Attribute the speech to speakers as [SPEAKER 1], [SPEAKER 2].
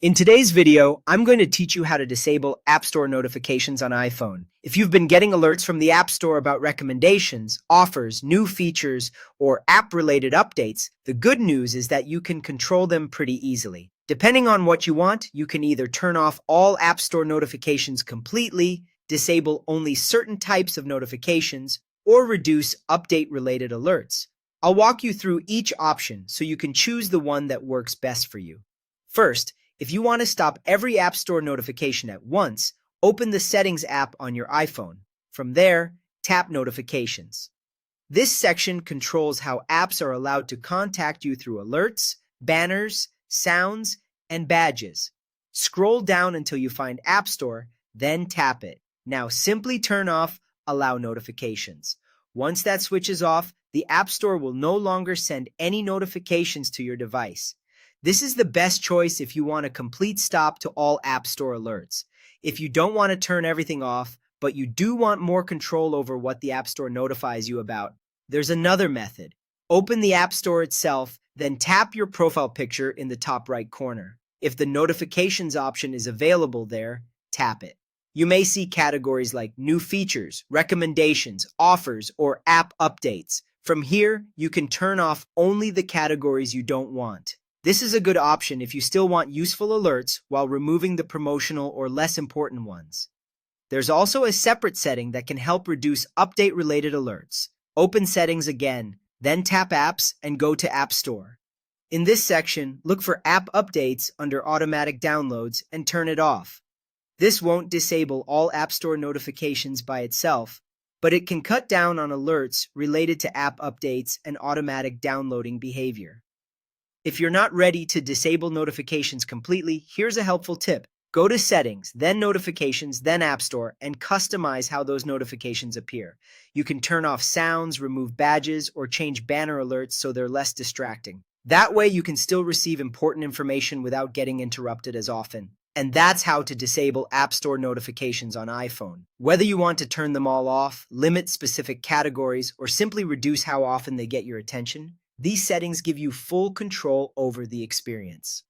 [SPEAKER 1] In today's video, I'm going to teach you how to disable App Store notifications on iPhone. If you've been getting alerts from the App Store about recommendations, offers, new features, or app-related updates, the good news is that you can control them pretty easily. Depending on what you want, you can either turn off all App Store notifications completely, disable only certain types of notifications, or reduce update-related alerts. I'll walk you through each option so you can choose the one that works best for you. First, if you want to stop every App Store notification at once, open the Settings app on your iPhone. From there, tap Notifications. This section controls how apps are allowed to contact you through alerts, banners, sounds, and badges. Scroll down until you find App Store, then tap it. Now simply turn off Allow Notifications. Once that switch is off, the App Store will no longer send any notifications to your device. This is the best choice if you want a complete stop to all App Store alerts. If you don't want to turn everything off, but you do want more control over what the App Store notifies you about, there's another method. Open the App Store itself, then tap your profile picture in the top right corner. If the notifications option is available there, tap it. You may see categories like new features, recommendations, offers, or app updates. From here, you can turn off only the categories you don't want. This is a good option if you still want useful alerts while removing the promotional or less important ones. There's also a separate setting that can help reduce update-related alerts. Open Settings again, then tap Apps and go to App Store. In this section, look for App Updates under Automatic Downloads and turn it off. This won't disable all App Store notifications by itself, but it can cut down on alerts related to app updates and automatic downloading behavior. If you're not ready to disable notifications completely, here's a helpful tip. Go to Settings, then Notifications, then App Store, and customize how those notifications appear. You can turn off sounds, remove badges, or change banner alerts so they're less distracting. That way you can still receive important information without getting interrupted as often. And that's how to disable App Store notifications on iPhone. Whether you want to turn them all off, limit specific categories, or simply reduce how often they get your attention, these settings give you full control over the experience.